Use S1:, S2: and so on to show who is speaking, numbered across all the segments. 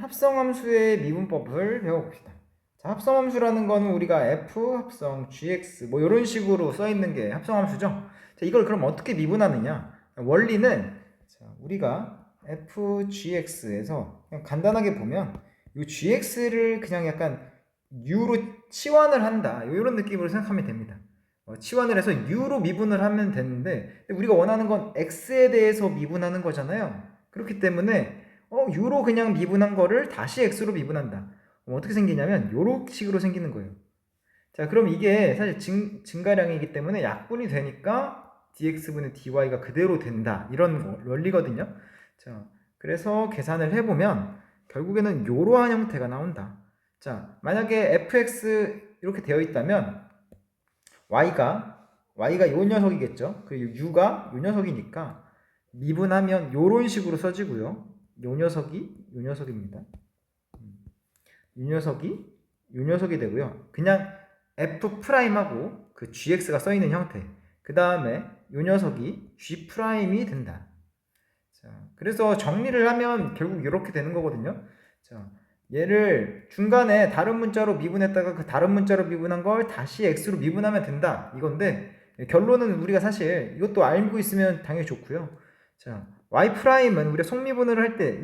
S1: 합성함수의 미분법을 배워봅시다. 자, 합성함수라는 거는 우리가 f 합성 gx 뭐 이런 식으로 써 있는 게 합성함수죠. 자, 이걸 그럼 어떻게 미분하느냐? 원리는 자, 우리가 f gx에서 그냥 간단하게 보면 이 gx를 그냥 약간 u로 치환을 한다 이런 느낌으로 생각하면 됩니다. 치환을 해서 u로 미분을 하면 되는데 우리가 원하는 건 x에 대해서 미분하는 거잖아요. 그렇기 때문에 u로 그냥 미분한 거를 다시 x로 미분한다. 어떻게 생기냐면 요런 식으로 생기는 거예요. 자, 그럼 이게 사실 증가량이기 때문에 약분이 되니까 dx분의 dy가 그대로 된다. 이런 원리거든요. 자, 그래서 계산을 해보면 결국에는 요러한 형태가 나온다. 자, 만약에 fx 이렇게 되어 있다면 y가 요 녀석이겠죠. 그리고 u가 요 녀석이니까 미분하면 요런 식으로 써지고요. 요 녀석입니다. 요 녀석이 되고요. 그냥 F'하고 그 GX가 써있는 형태. 그 다음에 요 녀석이 G'이 된다. 자, 그래서 정리를 하면 결국 이렇게 되는 거거든요. 자, 얘를 중간에 다른 문자로 미분했다가 그 다른 문자로 미분한 걸 다시 X로 미분하면 된다. 이건데 결론은 우리가 사실 이것도 알고 있으면 당연히 좋고요. 자, Y'은 우리가 속미분을 할 때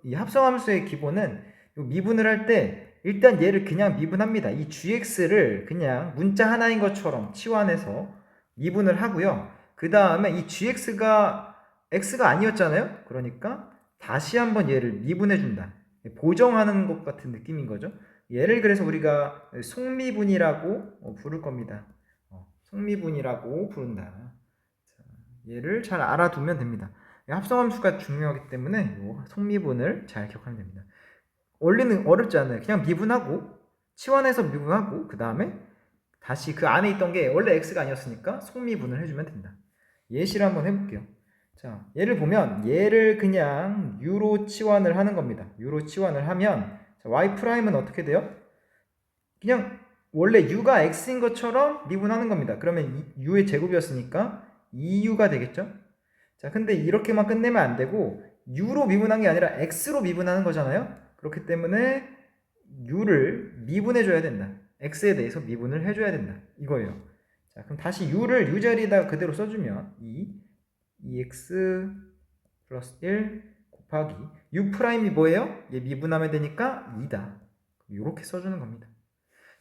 S1: 이 합성함수의 기본은 미분을 할 때 일단 얘를 그냥 미분합니다. 이 gx를 그냥 문자 하나인 것처럼 치환해서 미분을 하고요. 그 다음에 이 gx가 x가 아니었잖아요. 그러니까 다시 한번 얘를 미분해 준다. 보정하는 것 같은 느낌인 거죠. 얘를 그래서 우리가 속미분이라고 부를 겁니다. 속미분이라고 부른다. 얘를 잘 알아두면 됩니다. 합성함수가 중요하기 때문에 속미분을 잘 기억하면 됩니다. 원리는 어렵지 않아요. 그냥 미분하고 치환해서 미분하고 그 다음에 다시 그 안에 있던 게 원래 x가 아니었으니까 속미분을 해주면 된다. 예시를 한번 해볼게요. 자, 얘를 보면 얘를 그냥 u로 치환을 하는 겁니다. u로 치환을 하면 자, y'은 어떻게 돼요? 그냥 원래 u가 x인 것처럼 미분하는 겁니다. 그러면 u의 제곱이었으니까 2u가 되겠죠? 자, 근데 이렇게만 끝내면 안 되고 u로 미분한 게 아니라 x로 미분하는 거잖아요. 그렇기 때문에 u를 미분해 줘야 된다. x에 대해서 미분을 해줘야 된다. 이거예요. 자, 그럼 다시 u를 u 자리에다가 그대로 써주면 2x 플러스 1 곱하기 u 프라임이 뭐예요? 얘 미분하면 되니까 2다. 이렇게 써주는 겁니다.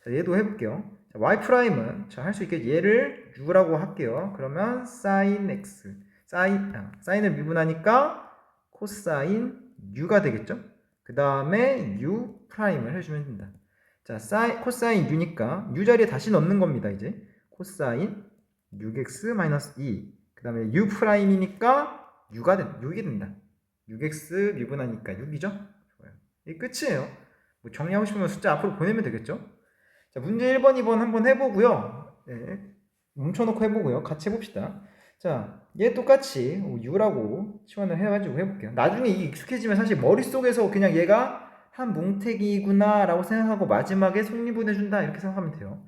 S1: 자, 얘도 해볼게요. 자, y 프라임은 할 수 있게 얘를 u라고 할게요. 그러면 sin x 사인을 미분하니까 코사인 u가 되겠죠? 그 다음에 u 프라임을 해주면 된다. 자, 코사인 u니까 u 자리에 다시 넣는 겁니다. 이제 코사인 6x-2 그 다음에 u 프라임이니까 6이 된다. 6x 미분하니까 6이죠? 좋아요. 이게 끝이에요. 뭐 정리하고 싶으면 숫자 앞으로 보내면 되겠죠? 자, 문제 1번, 2번 한번 해보고요. 네, 뭉쳐놓고 해보고요. 같이 해봅시다. 자, 얘 똑같이 u라고 치환을 해가지고 해볼게요. 나중에 이게 익숙해지면 사실 머릿속에서 그냥 얘가 한 뭉태기구나 라고 생각하고 마지막에 속리분해준다 이렇게 생각하면 돼요.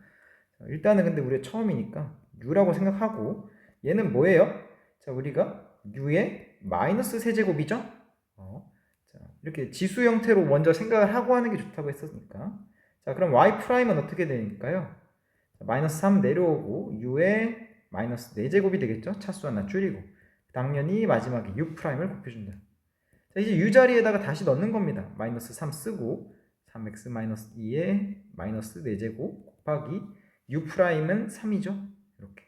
S1: 자, 일단은 근데 우리가 처음이니까 u라고 생각하고 얘는 뭐예요? 자, 우리가 u의 마이너스 세제곱이죠? 자, 이렇게 지수 형태로 먼저 생각을 하고 하는 게 좋다고 했었으니까 자, 그럼 y'은 어떻게 되니까요? 마이너스 3 내려오고 u의 마이너스 4제곱이 되겠죠? 차수 하나 줄이고 당연히 마지막에 u 프라임을 곱해준다. 자, 이제 u 자리에다가 다시 넣는 겁니다. 마이너스 3 쓰고 3x 마이너스 2의 마이너스 4제곱 곱하기 u 프라임은 3이죠? 이렇게.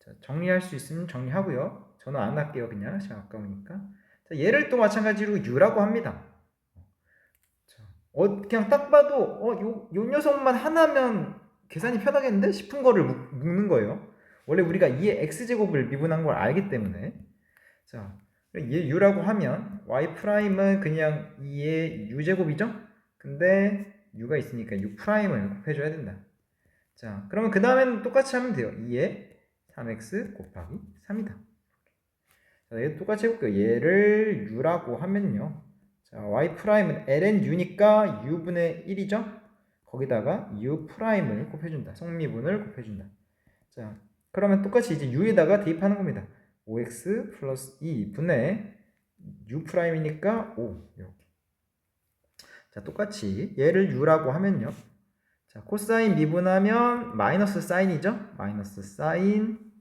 S1: 자, 정리할 수 있으면 정리하고요. 저는 안 할게요. 그냥 시간 아까우니까. 자, 얘를 또 마찬가지로 u라고 합니다. 그냥 딱 봐도 요 녀석만 하나면 계산이 편하겠는데 싶은 거를 묶는 거예요. 원래 우리가 2의 x제곱을 미분한 걸 알기 때문에 자, 얘 u라고 하면 y'은 그냥 2의 u제곱이죠? 근데 u가 있으니까 u 프라임을 곱해줘야 된다. 자, 그러면 그 다음엔 똑같이 하면 돼요. 2의 3x 곱하기 3이다. 자, 얘도 똑같이 해볼게요. 얘를 u라고 하면요. 자, y'은 ln u니까 u분의 1이죠? 거기다가 u 프라임을 곱해준다. 성미분을 곱해준다. 자, 그러면 똑같이 이제 u에다가 대입하는 겁니다. 5x 플러스 2분의 u 프라임이니까 5 이렇게. 자, 똑같이 얘를 u라고 하면요. 자, 코사인 미분하면 마이너스 사인이죠? 마이너스 사인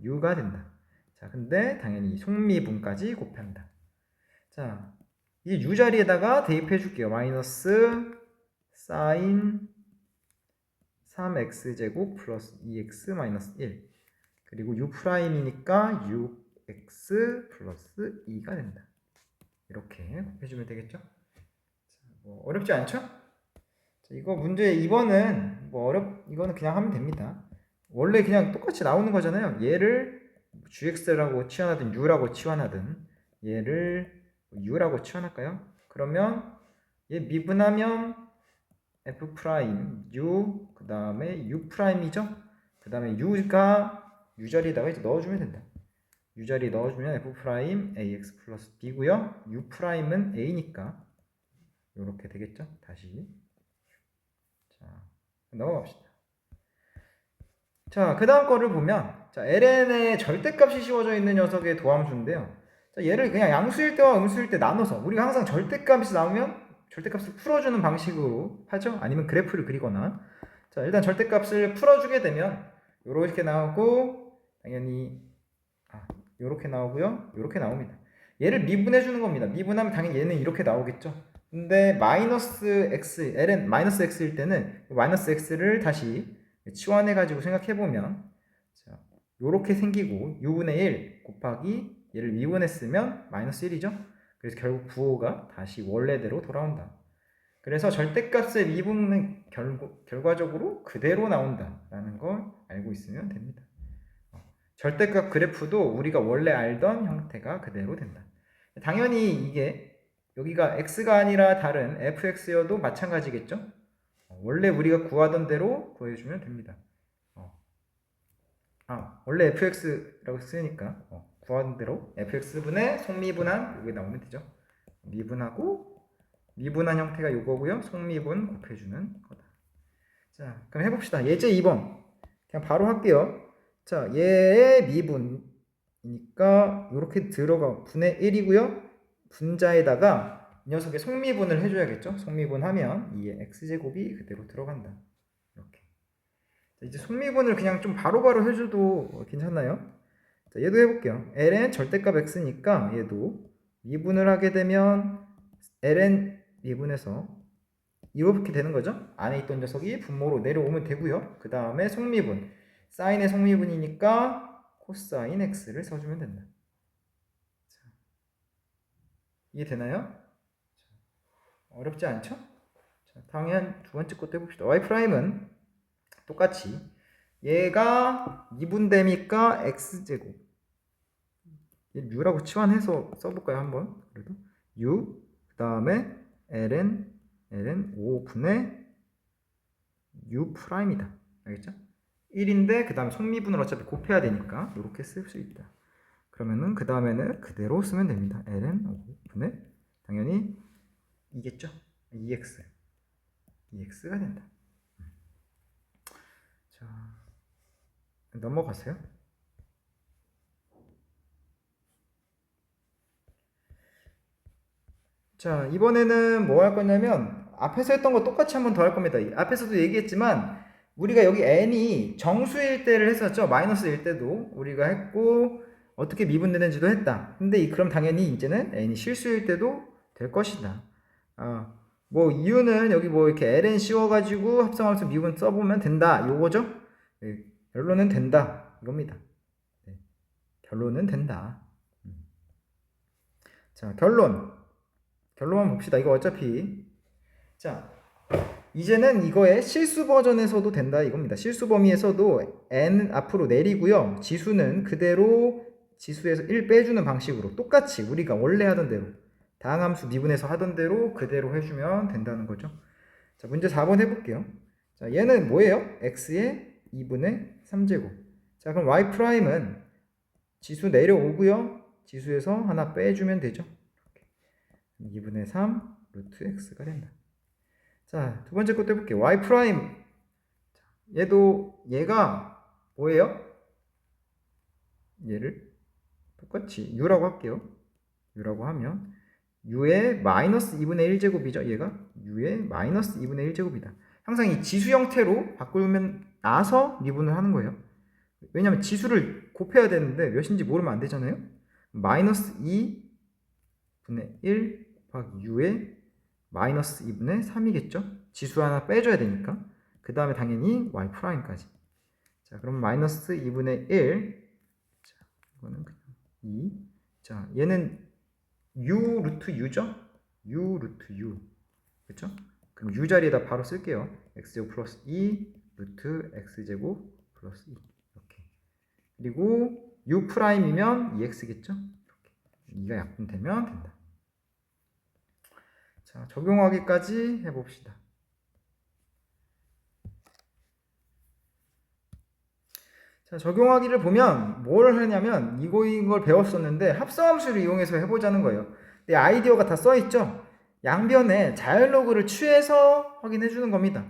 S1: u가 된다. 자, 근데 당연히 속미분까지 곱한다. 자, 이 u 자리에다가 대입해 줄게요. 마이너스 사인 3x제곱 플러스 2x 마이너스 1. 그리고 u 프라임이니까 6x 플러스 2가 된다. 이렇게 곱해주면 되겠죠? 자, 뭐 어렵지 않죠? 자, 이거 문제 2번은 이거는 그냥 하면 됩니다. 원래 그냥 똑같이 나오는 거잖아요. 얘를 gx라고 치환하든 u라고 치환하든 얘를 u라고 치환할까요? 그러면 얘 미분하면 f 프라임 u 그 다음에 u 프라임이죠? 그 다음에 u가 u 자리에다가 이제 넣어주면 된다. u 자리에 넣어주면 f 프라임 ax 플러스 b고요. u 프라임은 a니까 이렇게 되겠죠? 다시 자 넘어갑시다. 자, 그 다음 거를 보면 자, ln의 절대값이 씌워져 있는 녀석의 도함수인데요. 자, 얘를 그냥 양수일 때와 음수일 때 나눠서 우리가 항상 절대값이 나오면 절대값을 풀어주는 방식으로 하죠. 아니면 그래프를 그리거나 자, 일단 절대값을 풀어주게 되면 요렇게 나오고 당연히 요렇게 나오고요. 요렇게 나옵니다. 얘를 미분해 주는 겁니다. 미분하면 당연히 얘는 이렇게 나오겠죠. 근데 마이너스 x, ln 마이너스 x일 때는 마이너스 x를 다시 치환해 가지고 생각해 보면 자, 요렇게 생기고 u분의 1 곱하기 얘를 미분했으면 마이너스 1이죠. 그래서 결국 부호가 다시 원래대로 돌아온다. 그래서 절대값의 미분은 결과적으로 그대로 나온다라는 걸 알고 있으면 됩니다. 절대값 그래프도 우리가 원래 알던 형태가 그대로 된다. 당연히 이게 여기가 x가 아니라 다른 fx여도 마찬가지겠죠. 원래 우리가 구하던 대로 구해주면 됩니다. 원래 fx라고 쓰니까 구하던 대로 fx분의 속미분한 이게 나오면 되죠. 미분한 형태가 이거고요. 속미분 곱해주는 거다. 자, 그럼 해봅시다. 예제 2번 그냥 바로 할게요. 자, 얘의 미분이니까 이렇게 들어가 분의 1이고요. 분자에다가 이 녀석의 속미분을 해줘야겠죠. 속미분하면 2의 x제곱이 그대로 들어간다. 이렇게. 자, 이제 속미분을 그냥 좀 바로바로 해줘도 괜찮나요? 자, 얘도 해볼게요. ln 절대값 x니까 얘도 미분을 하게 되면 ln 미분해서 이렇게 되는 거죠. 안에 있던 녀석이 분모로 내려오면 되고요. 그 다음에 속미분 사인의 속미분이니까 코사인 x를 써주면 된다. 자, 이해되나요? 어렵지 않죠? 자, 당연 두 번째 것도 해봅시다. y 프라임은 똑같이 얘가 미분되니까 x제곱 얘 u라고 치환해서 써볼까요? 한번 그래도 u 그 다음에 ln 5분의 u 프라임이다. 알겠죠? 1인데 그 다음에 속미분을 어차피 곱해야 되니까 이렇게 쓸 수 있다. 그러면은 그 다음에는 그대로 쓰면 됩니다. ln 5분의 당연히 이겠죠? 2x가 된다. 자, 넘어가세요. 자, 이번에는 뭐 할 거냐면 앞에서 했던 거 똑같이 한번 더 할 겁니다. 앞에서도 얘기했지만 우리가 여기 n이 정수일 때를 했었죠. 마이너스일 때도 우리가 했고 어떻게 미분되는지도 했다. 근데 그럼 당연히 이제는 n이 실수일 때도 될 것이다. 뭐 이유는 여기 뭐 이렇게 ln 씌워가지고 합성함수 미분 써보면 된다. 요거죠. 네, 결론은 된다. 이겁니다. 네, 결론은 된다. 자, 결론만 봅시다. 이거 어차피 자 이제는 이거의 실수 버전에서도 된다 이겁니다. 실수 범위에서도 n 앞으로 내리고요. 지수는 그대로 지수에서 1 빼주는 방식으로 똑같이 우리가 원래 하던 대로 다항함수 미분해서 하던 대로 그대로 해주면 된다는 거죠. 자, 문제 4번 해볼게요. 자, 얘는 뭐예요? x의 2분의 3제곱. 자, 그럼 y 프라임은 지수 내려오고요. 지수에서 하나 빼주면 되죠. 2분의 3 루트 x가 된다. 자, 두 번째 것도 해볼게요. y 프라임 얘가 뭐예요? 얘를 똑같이 u라고 할게요. u라고 하면 u의 마이너스 2분의 1제곱이죠. 얘가 u의 마이너스 2분의 1제곱이다. 항상 이 지수 형태로 바꾸면 나서 미분을 하는 거예요. 왜냐면 지수를 곱해야 되는데 몇인지 모르면 안 되잖아요. 마이너스 2분의 1 곱하기 u의 마이너스 2분의 3이겠죠. 지수 하나 빼줘야 되니까. 그 다음에 당연히 y 프라임까지. 자, 그럼 마이너스 2분의 1. 자, 이거는 그냥 2. 자, 얘는 u 루트 u죠? u 루트 u. 그쵸? 그럼 u 자리에다 바로 쓸게요. x제곱 플러스 2 루트 x제곱 플러스 2. 이렇게. 그리고 u 프라임이면 2x겠죠? 이렇게. 2가 약분되면 된다. 자, 적용하기까지 해봅시다. 자, 적용하기를 보면 뭘 하냐면 이걸 배웠었는데 합성함수를 이용해서 해보자는 거예요. 근데 아이디어가 다 써있죠? 양변에 자연로그를 취해서 확인해 주는 겁니다.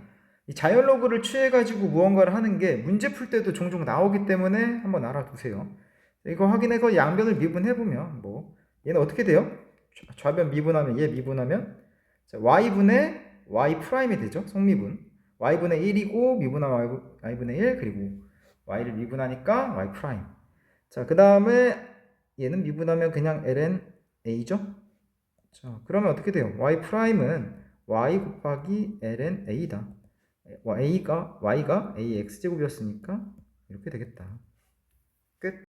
S1: 이 자연로그를 취해가지고 무언가를 하는 게 문제 풀 때도 종종 나오기 때문에 한번 알아두세요. 이거 확인해서 양변을 미분해보면 뭐 얘는 어떻게 돼요? 좌변 미분하면 얘 미분하면 자, y분의 y 프라임이 되죠. 성미분. y분의 1이고 미분하면 y분의 1 그리고 y를 미분하니까 y 프라임. 자, 그 다음에 얘는 미분하면 그냥 ln a죠. 자, 그러면 어떻게 돼요? y 프라임은 y 곱하기 ln a다. y가 ax 제곱이었으니까 이렇게 되겠다. 끝.